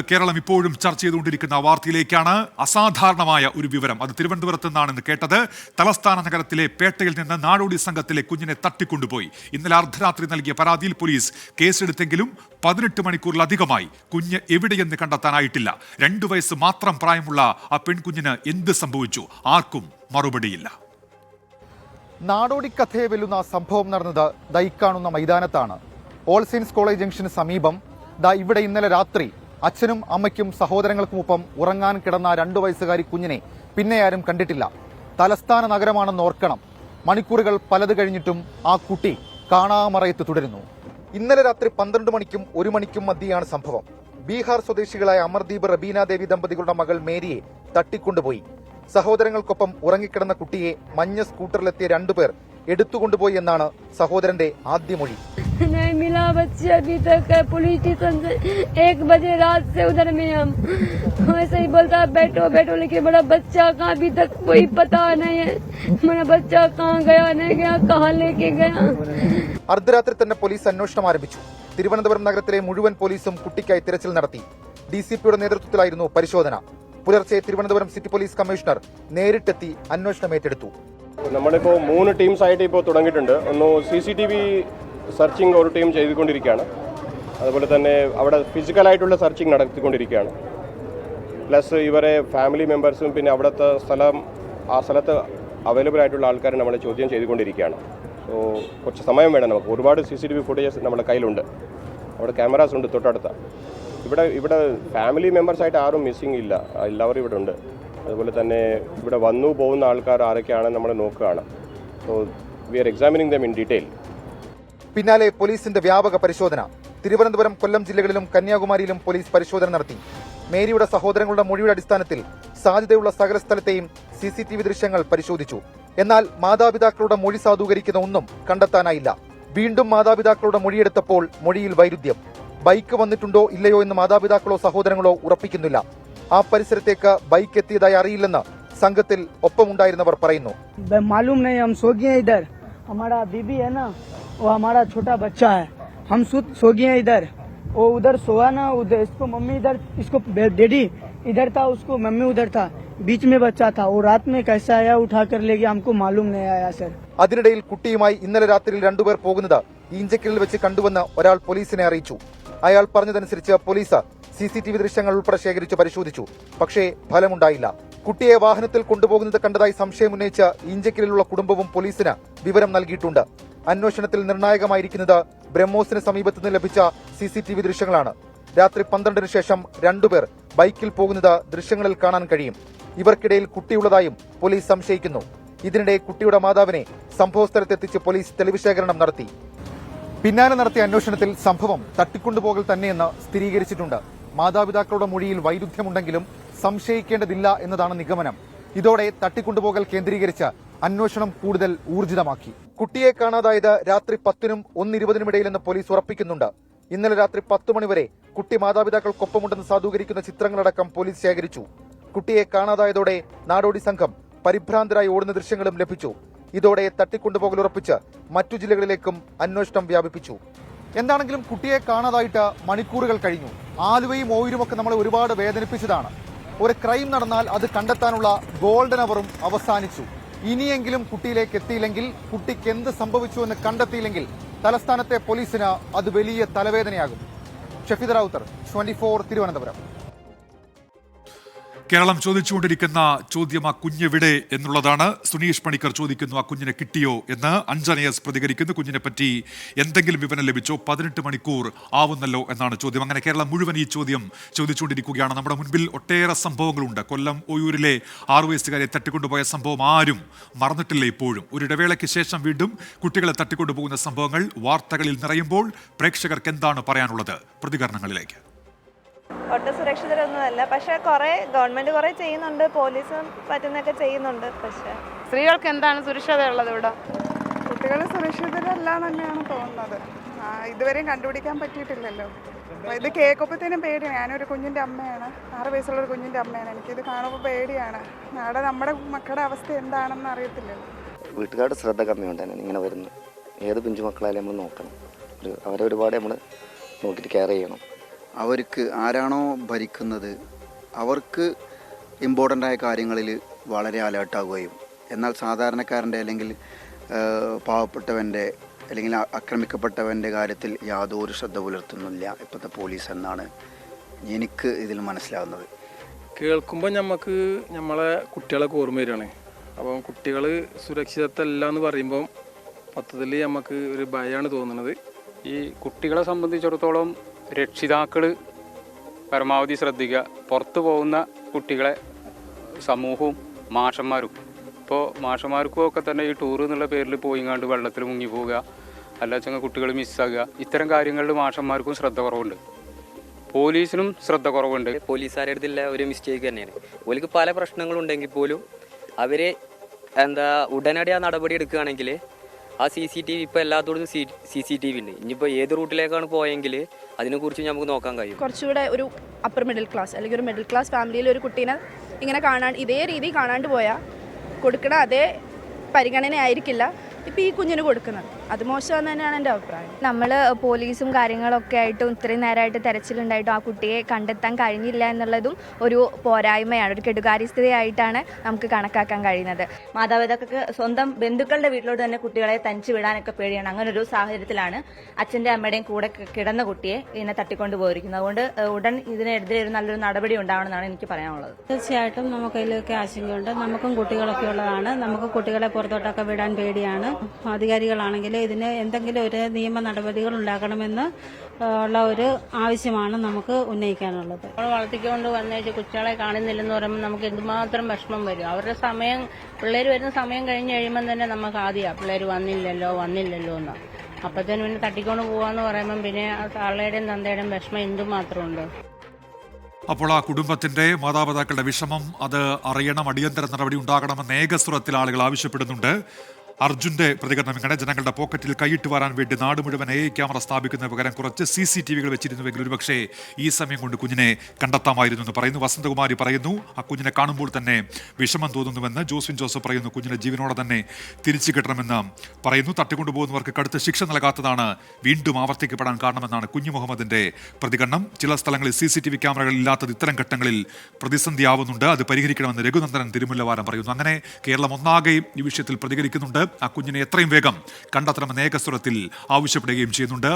കേരളം ഇപ്പോഴും ചർച്ച ചെയ്തുകൊണ്ടിരിക്കുന്ന വാർത്തയിലേക്കാണ്. അസാധാരണമായ ഒരു വിവരം, അത് തിരുവനന്തപുരത്ത് നിന്നാണ് കേട്ടത്. തലസ്ഥാന നഗരത്തിലെ പേട്ടയിൽ നിന്ന് നാടോടി സംഘത്തിലെ കുഞ്ഞിനെ തട്ടിക്കൊണ്ടുപോയി. ഇന്നലെ അർദ്ധരാത്രി നൽകിയ പരാതിയിൽ പോലീസ് കേസെടുത്തെങ്കിലും 18 മണിക്കൂറിലധികമായി കുഞ്ഞ് എവിടെയെന്ന് കണ്ടെത്താനായിട്ടില്ല. 2 വയസ്സ് മാത്രം പ്രായമുള്ള ആ പെൺകുഞ്ഞിന് എന്ത് സംഭവിച്ചു? ആർക്കും മറുപടിയില്ല. നാടോടി കഥയെ വെല്ലുന്ന സംഭവം നടന്നത് ദൈക്കാണുന്ന മൈതാനത്താണ്. ഓൾ സെയിൻസ് കോളേജ് ജംഗ്ഷന് സമീപം ഇവിടെ ഇന്നലെ രാത്രി അച്ഛനും അമ്മയ്ക്കും സഹോദരങ്ങൾക്കുമൊപ്പം ഉറങ്ങാൻ കിടന്ന 2 വയസ്സുകാരി കുഞ്ഞിനെ പിന്നെ ആരും കണ്ടിട്ടില്ല. തലസ്ഥാന നഗരമാണെന്ന് ഓർക്കണം. മണിക്കൂറുകൾ പലത് കഴിഞ്ഞിട്ടും ആ കുട്ടി കാണാമറയത്ത് തുടരുന്നു. ഇന്നലെ രാത്രി 12 മണിക്കും 1 മണിക്കും മധ്യയാണ് സംഭവം. ബീഹാർ സ്വദേശികളായ അമർദീപ് റബീന ദേവി ദമ്പതികളുടെ മകൾ മേരിയെ തട്ടിക്കൊണ്ടുപോയി. സഹോദരങ്ങൾക്കൊപ്പം ഉറങ്ങിക്കിടന്ന കുട്ടിയെ മഞ്ഞ സ്കൂട്ടറിലെത്തിയ 2 പേർ എടുത്തുകൊണ്ടുപോയി എന്നാണ് സഹോദരന്റെ ആദ്യ മൊഴി. नहीं मिला बच्चे अभी तक है। पुलिस स्टेशन से 1 बजे रात से उधर में हम ऐसे ही बोलता है बैठो बैठो, लेकिन बड़ा बच्चा कहाँ अभी तक कोई पता नहीं है। मेरा बच्चा कहाँ गया नहीं गया, कहाँ लेके गया. അർദ്ധരാത്രി തന്നെ പോലീസ് അന്വേഷണം ആരംഭിച്ചു. തിരുവനന്തപുരം നഗരത്തിലെ മുഴുവൻ പോലീസും കുട്ടിക്കായി തിരച്ചിൽ നടത്തി. DCPയുടെ നേതൃത്വത്തിലായിരുന്നു പരിശോധന. പുലർച്ചെ തിരുവനന്തപുരം സിറ്റി പോലീസ് കമ്മീഷണർ നേരിട്ടെത്തി അന്വേഷണം ഏറ്റെടുത്തു. നമ്മളിപ്പോൾ 3 ടീംസായിട്ട് ഇപ്പോൾ തുടങ്ങിയിട്ടുണ്ട്. ഒന്ന് CCTV സെർച്ചിങ് ഒരു ടീം ചെയ്തുകൊണ്ടിരിക്കുകയാണ്. അതുപോലെ തന്നെ അവിടെ ഫിസിക്കലായിട്ടുള്ള സെർച്ചിങ് നടത്തിക്കൊണ്ടിരിക്കുകയാണ്. പ്ലസ് ഇവരെ ഫാമിലി മെമ്പേഴ്സും പിന്നെ അവിടുത്തെ ആ സ്ഥലത്ത് അവൈലബിൾ ആയിട്ടുള്ള ആൾക്കാരെ നമ്മൾ ചോദ്യം ചെയ്തുകൊണ്ടിരിക്കുകയാണ്. സോ കുറച്ച് സമയം വേണം നമുക്ക്. ഒരുപാട് CCTV ഫുട്ടേജസ് നമ്മുടെ കയ്യിലുണ്ട്. അവിടെ ക്യാമറാസ് ഉണ്ട് തൊട്ടടുത്ത. ഇവിടെ ഫാമിലി മെമ്പേഴ്സായിട്ട് ആരും മിസ്സിംഗ് ഇല്ല, എല്ലാവരും ഇവിടെ ഉണ്ട്. അതുപോലെ തന്നെ ഇവിടെ വന്നു പോകുന്ന ആൾക്കാർ ആരൊക്കെയാണെന്ന് നമ്മൾ നോക്കുകയാണ്. So we are examining them in detail. പിന്നാലെ പോലീസിന്റെ വ്യാപക പരിശോധന. തിരുവനന്തപുരം, കൊല്ലം ജില്ലകളിലും കന്യാകുമാരിയിലും പോലീസ് പരിശോധന നടത്തി. മേരിയുടെ സഹോദരങ്ങളുടെ മൊഴിയുടെ അടിസ്ഥാനത്തിൽ സാധ്യതയുള്ള സകല സ്ഥലത്തെയും CCTV ദൃശ്യങ്ങൾ പരിശോധിച്ചു. എന്നാൽ മാതാപിതാക്കളുടെ മൊഴി സാധൂകരിക്കുന്ന ഒന്നും കണ്ടെത്താനായില്ല. വീണ്ടും മാതാപിതാക്കളുടെ മൊഴിയെടുത്തപ്പോൾ മൊഴിയിൽ വൈരുദ്ധ്യം. ബൈക്ക് വന്നിട്ടുണ്ടോ ഇല്ലയോ എന്ന് മാതാപിതാക്കളോ സഹോദരങ്ങളോ ഉറപ്പിക്കുന്നില്ല. ആ പരിസരത്തേക്ക് ബൈക്ക് എത്തിയതായി അറിയില്ലെന്ന് സംഘത്തിൽ ഒപ്പമുണ്ടായിരുന്നവർ പറയുന്നു. हमारा बीबी है ना, वो हमारा छोटा बच्चा है, हम सो गए इधर, वो उधर सोया ना, उधर इसको मम्मी इधर, इसको डैडी इधर था, उसको मम्मी उधर था, बीच में बच्चा था. वो रात में कैसे आया उठा कर ले गया, हमको मालूम नहीं आया सर. അതിനിടയിൽ കുട്ടിയുമായി ഇന്നലെ രാത്രിയിൽ 2 പേർ പോകുന്നത് ഈഞ്ചക്കലിൽ വെച്ച് കണ്ടുവെന്ന് ഒരാൾ പോലീസിനെ അറിയിച്ചു. അയാൾ പറഞ്ഞതനുസരിച്ച് പോലീസ് CCTV ദൃശ്യങ്ങൾ ഉൾപ്പെടെ ശേഖരിച്ച് പരിശോധിച്ചു. പക്ഷേ ഫലമുണ്ടായില്ല. കുട്ടിയെ വാഹനത്തിൽ കൊണ്ടുപോകുന്നത് കണ്ടതായി സംശയമുന്നയിച്ച് ഈഞ്ചക്കലിലുള്ള കുടുംബവും പോലീസിന് വിവരം നൽകിയിട്ടുണ്ട്. അന്വേഷണത്തിൽ നിർണായകമായിരിക്കുന്നത് ബ്രഹ്മോസിന് സമീപത്ത് നിന്ന് ലഭിച്ച CCTV ദൃശ്യങ്ങളാണ്. രാത്രി 12-ന് ശേഷം 2 പേർ ബൈക്കിൽ പോകുന്നത് ദൃശ്യങ്ങളിൽ കാണാൻ കഴിയും. ഇവർക്കിടയിൽ കുട്ടിയുള്ളതായും പോലീസ് സംശയിക്കുന്നു. ഇതിനിടെ കുട്ടിയുടെ മാതാവിനെ സംഭവസ്ഥലത്തെത്തിച്ച് പോലീസ് തെളിവ് ശേഖരണം നടത്തി. പിന്നാലെ നടത്തിയ അന്വേഷണത്തിൽ സംഭവം തട്ടിക്കൊണ്ടുപോകൽ തന്നെയെന്ന് സ്ഥിരീകരിച്ചിട്ടുണ്ട്. മാതാപിതാക്കളുടെ മൊഴിയിൽ വൈരുദ്ധ്യമുണ്ടെങ്കിലും സംശയിക്കേണ്ടതില്ല എന്നതാണ് നിഗമനം. ഇതോടെ തട്ടിക്കൊണ്ടുപോകൽ കേന്ദ്രീകരിച്ച് അന്വേഷണം കൂടുതൽ ഊർജിതമാക്കി. കുട്ടിയെ കാണാതായത് രാത്രി 10-നും 1:20-നും ഇടയിലെന്ന് പോലീസ് ഉറപ്പിക്കുന്നുണ്ട്. ഇന്നലെ രാത്രി 10 മണിവരെ കുട്ടി മാതാപിതാക്കൾക്കൊപ്പമുണ്ടെന്ന് സാധൂകരിക്കുന്ന ചിത്രങ്ങളടക്കം പോലീസ് ശേഖരിച്ചു. കുട്ടിയെ കാണാതായതോടെ നാടോടി സംഘം പരിഭ്രാന്തരായി ഓടുന്ന ദൃശ്യങ്ങളും ലഭിച്ചു. ഇതോടെ തട്ടിക്കൊണ്ടുപോകൽ ഉറപ്പിച്ച് മറ്റു ജില്ലകളിലേക്കും അന്വേഷണം വ്യാപിപ്പിച്ചു. എന്താണെങ്കിലും കുട്ടിയെ കാണാതായിട്ട് മണിക്കൂറുകൾ കഴിഞ്ഞു. ആലുവയും ഓയൂരുമൊക്കെ നമ്മളെ ഒരുപാട് വേദനിപ്പിച്ചതാണ്. ഒരു ക്രൈം നടന്നാൽ അത് കണ്ടെത്താനുള്ള ഗോൾഡൻ അവറും അവസാനിച്ചു. ഇനിയെങ്കിലും കുട്ടിയിലേക്ക് എത്തിയില്ലെങ്കിൽ, കുട്ടിക്ക് എന്ത് സംഭവിച്ചു എന്ന് കണ്ടെത്തിയില്ലെങ്കിൽ തലസ്ഥാനത്തെ പോലീസിന് അത് വലിയ തലവേദനയാകും. ഷഫീദ് റാവുത്തർ, 24 തിരുവനന്തപുരം. കേരളം ചോദിച്ചുകൊണ്ടിരിക്കുന്ന ചോദ്യം ആ കുഞ്ഞെവിടെ എന്നുള്ളതാണ്. സുനീഷ് പണിക്കർ ചോദിക്കുന്നു, ആ കുഞ്ഞിനെ കിട്ടിയോ എന്ന്. അഞ്ജനയസ് പ്രതികരിക്കുന്നു, കുഞ്ഞിനെ പറ്റി എന്തെങ്കിലും വിവരം ലഭിച്ചോ? 18 മണിക്കൂർ ആവുന്നല്ലോ എന്നാണ് ചോദ്യം. അങ്ങനെ കേരളം മുഴുവൻ ഈ ചോദ്യം ചോദിച്ചുകൊണ്ടിരിക്കുകയാണ്. നമ്മുടെ മുൻപിൽ ഒട്ടേറെ സംഭവങ്ങളുണ്ട്. കൊല്ലം ഓയൂരിലെ 6 വയസ്സുകാരെ തട്ടിക്കൊണ്ടുപോയ സംഭവം ആരും മറന്നിട്ടില്ല ഇപ്പോഴും. ഒരു ഇടവേളയ്ക്ക് ശേഷം വീണ്ടും കുട്ടികളെ തട്ടിക്കൊണ്ടുപോകുന്ന സംഭവങ്ങൾ വാർത്തകളിൽ നിറയുമ്പോൾ പ്രേക്ഷകർക്ക് എന്താണ് പറയാനുള്ളത്? പ്രതികരണങ്ങളിലേക്ക്. ഒട്ടും സുരക്ഷിതരൊന്നുമല്ല. പക്ഷെ ഗവൺമെന്റ് കുറെ ചെയ്യുന്നുണ്ട്, പോലീസും പറ്റുന്നൊക്കെ ചെയ്യുന്നുണ്ട്. പക്ഷെ സ്ത്രീകൾക്ക് എന്താണ് സുരക്ഷിത ഉള്ളത് ഇവിടെ? കുട്ടികൾ സുരക്ഷിതരല്ല തന്നെയാണ് തോന്നുന്നത്. ഇതുവരെയും കണ്ടുപിടിക്കാൻ പറ്റിയിട്ടില്ലല്ലോ. ഇത് കേൾക്കുമ്പോഴത്തേനും പേടിയാണ്. ഞാനൊരു കുഞ്ഞിൻ്റെ അമ്മയാണ്, 6 വയസ്സുള്ളൊരു കുഞ്ഞിൻ്റെ അമ്മയാണ്. എനിക്കിത് കാണുമ്പോൾ പേടിയാണ്. നാളെ നമ്മുടെ മക്കളുടെ അവസ്ഥ എന്താണെന്ന് അറിയത്തില്ലല്ലോ. വീട്ടുകാരുടെ ശ്രദ്ധ കമ്മിയുണ്ടാണ് ഇങ്ങനെ വരുന്നത്. ഏത് പിഞ്ചു മക്കളായാലും നമ്മൾ നോക്കണം. അവരെ ഒരുപാട് നമ്മൾ നോക്കിയിട്ട് കെയർ ചെയ്യണം. അവർക്ക് ആരാണോ ഭരിക്കുന്നത് അവർക്ക് ഇമ്പോർട്ടൻ്റ് ആയ കാര്യങ്ങളിൽ വളരെ അലേർട്ടാവുകയും എന്നാൽ സാധാരണക്കാരൻ്റെ അല്ലെങ്കിൽ പാവപ്പെട്ടവൻ്റെ അല്ലെങ്കിൽ ആക്രമിക്കപ്പെട്ടവൻ്റെ കാര്യത്തിൽ യാതൊരു ശ്രദ്ധ പുലർത്തുന്നില്ല ഇപ്പോഴത്തെ പോലീസ് എന്നാണ് എനിക്ക് ഇതിൽ മനസ്സിലാവുന്നത്. കേൾക്കുമ്പോൾ നമുക്ക് നമ്മളെ കുട്ടികളൊക്കെ ഓർമ്മ വരികയാണ്. അപ്പം കുട്ടികൾ സുരക്ഷിതത്വമല്ല എന്ന് പറയുമ്പം മൊത്തത്തിൽ നമുക്ക് ഒരു ഭയമാണ് തോന്നുന്നത്. ഈ കുട്ടികളെ സംബന്ധിച്ചിടത്തോളം രക്ഷിതാക്കൾ പരമാവധി ശ്രദ്ധിക്കുക. പുറത്തു പോകുന്ന കുട്ടികളെ സമൂഹവും മാഷന്മാരും, ഇപ്പോൾ മാഷന്മാർക്കും ഒക്കെ തന്നെ ഈ ടൂർ എന്നുള്ള പേരിൽ പോയിങ്ങാണ്ട് വെള്ളത്തിൽ മുങ്ങി പോവുക, അല്ലാച്ചങ്ങ് കുട്ടികൾ മിസ്സാകുക, ഇത്തരം കാര്യങ്ങളിൽ മാഷന്മാർക്കും ശ്രദ്ധ കുറവുണ്ട്, പോലീസിനും ശ്രദ്ധ കുറവുണ്ട്. പോലീസുകാരുടെ അടുത്തുള്ള ഒരു മിസ്റ്റേക്ക് തന്നെയാണ്. ഓർക്ക് പല പ്രശ്നങ്ങളുണ്ടെങ്കിൽ പോലും അവർ ഉടനടി ആ നടപടി എടുക്കുകയാണെങ്കിൽ ആ CCTV ഇപ്പോൾ എല്ലാത്തോടും CCTV ഉണ്ട്. ഇനിയിപ്പോൾ ഏത് റൂട്ടിലേക്കാണ് പോയെങ്കിൽ അതിനെക്കുറിച്ച് നമുക്ക് നോക്കാൻ കഴിയും. കുറച്ചുകൂടെ ഒരു അപ്പർ മിഡിൽ ക്ലാസ് അല്ലെങ്കിൽ ഒരു മിഡിൽ ക്ലാസ് ഫാമിലിയിൽ ഒരു കുട്ടീനെ ഇങ്ങനെ ഇതേ രീതി കാണാണ്ട് പോയാൽ കൊടുക്കണ അതേ പരിഗണന ആയിരിക്കില്ല ഇപ്പോൾ ഈ കുഞ്ഞിന് കൊടുക്കുന്നത്. അത് മോശമെന്ന് തന്നെയാണ് എൻ്റെ അഭിപ്രായം. നമ്മൾ പോലീസും കാര്യങ്ങളൊക്കെ ആയിട്ടും ഇത്രയും നേരമായിട്ട് തെരച്ചിലുണ്ടായിട്ടും ആ കുട്ടിയെ കണ്ടെത്താൻ കഴിഞ്ഞില്ല എന്നുള്ളതും ഒരു പോരായ്മയാണ്, ഒരു കെടുകാര്യസ്ഥതയായിട്ടാണ് നമുക്ക് കണക്കാക്കാൻ കഴിയുന്നത്. മാതാപിതാക്കൾക്ക് സ്വന്തം ബന്ധുക്കളുടെ വീട്ടിലോട്ട് തന്നെ കുട്ടികളെ തനിച്ച് വിടാനൊക്കെ പേടിയാണ്. അങ്ങനെ ഒരു സാഹചര്യത്തിലാണ് അച്ഛൻ്റെ അമ്മയുടെയും കൂടെ കിടന്ന കുട്ടിയെ ഇങ്ങനെ തട്ടിക്കൊണ്ട് പോയിരിക്കുന്നത്. അതുകൊണ്ട് ഉടൻ ഇതിനെതിരെ ഒരു നല്ലൊരു നടപടി ഉണ്ടാവണമെന്നാണ് എനിക്ക് പറയാനുള്ളത്. തീർച്ചയായിട്ടും നമുക്ക് അതിലൊക്കെ ആശങ്കയുണ്ട്. നമുക്കും കുട്ടികളൊക്കെ ഉള്ളതാണ്. നമുക്ക് കുട്ടികളെ പുറത്തോട്ടൊക്കെ വിടാൻ പേടിയാണ്. അധികാരികളാണെങ്കിൽ ഇതിന് എന്തെങ്കിലും ഒരു നിയമ നടപടികൾ ഉണ്ടാക്കണമെന്ന് ഉള്ള ഒരു ആവശ്യമാണ് നമുക്ക് ഉന്നയിക്കാനുള്ളത്. നമ്മൾ വളർത്തിക്കൊണ്ട് വന്നേച്ച് കുട്ടികളെ കാണുന്നില്ലെന്ന് പറയുമ്പോൾ നമുക്ക് എന്തുമാത്രം വിഷമം വരും. അവരുടെ സമയം, പിള്ളേർ വരുന്ന സമയം കഴിഞ്ഞ് കഴിയുമ്പം തന്നെ നമുക്ക് ആദ്യമാണ് പിള്ളേർ വന്നില്ലല്ലോ എന്ന്. അപ്പോഴത്തേനും പിന്നെ തട്ടിക്കൊണ്ട് പോകാന്ന് പറയുമ്പം പിന്നെ തള്ളയുടെയും തന്തയുടെയും വിഷമം എന്തുമാത്രമുണ്ട്. അപ്പോൾ ആ കുടുംബത്തിന്റെ മാതാപിതാക്കളുടെ വിഷമം അത് അറിയണം, അടിയന്തര നടപടി ഉണ്ടാകണമെന്ന് ഏകസ്വരത്തിൽ ആളുകൾ ആവശ്യപ്പെടുന്നുണ്ട്. അർജുന്റെ പ്രതികരണം ഇങ്ങനെ: ജനങ്ങളുടെ പോക്കറ്റിൽ കൈയിട്ട് വരാൻ വേണ്ടി നാട് മുഴുവൻ AI ക്യാമറ സ്ഥാപിക്കുന്ന പകരം കുറച്ച് CCTVകൾ വെച്ചിരുന്നുവെങ്കിൽ ഒരുപക്ഷേ ഈ സമയം കൊണ്ട് കുഞ്ഞിനെ കണ്ടെത്താമായിരുന്നു എന്ന് പറയുന്നു. വസന്തകുമാരി പറയുന്നു ആ കുഞ്ഞിനെ കാണുമ്പോൾ തന്നെ വിഷമം തോന്നുന്നുവെന്ന്. ജോസ്വിൻ ജോസഫ് പറയുന്നു കുഞ്ഞിനെ ജീവനോടെ തന്നെ തിരിച്ചു കിട്ടണമെന്ന് പറയുന്നു. തട്ടിക്കൊണ്ടുപോകുന്നവർക്ക് കടുത്ത ശിക്ഷ നൽകാത്തതാണ് വീണ്ടും ആവർത്തിക്കപ്പെടാൻ കാരണമെന്നാണ് കുഞ്ഞു മുഹമ്മദിന്റെ പ്രതികരണം. ചില സ്ഥലങ്ങളിൽ CCTV ക്യാമറകൾ ഇല്ലാത്തത് ഇത്തരം ഘട്ടങ്ങളിൽ പ്രതിസന്ധിയാവുന്നുണ്ട്, അത് പരിഹരിക്കണമെന്ന് രഘുനന്ദനൻ തിരുമുല്ലവാരം പറയുന്നു. അങ്ങനെ കേരളം ഒന്നാകെ ഈ വിഷയത്തിൽ പ്രതികരിക്കുന്നുണ്ട്. ആ കുഞ്ഞിനെ എത്രയും വേഗം കണ്ടെത്തണമെന്ന് ഏകസ്വരത്തിൽ ആവശ്യപ്പെടുകയും ചെയ്യുന്നുണ്ട്.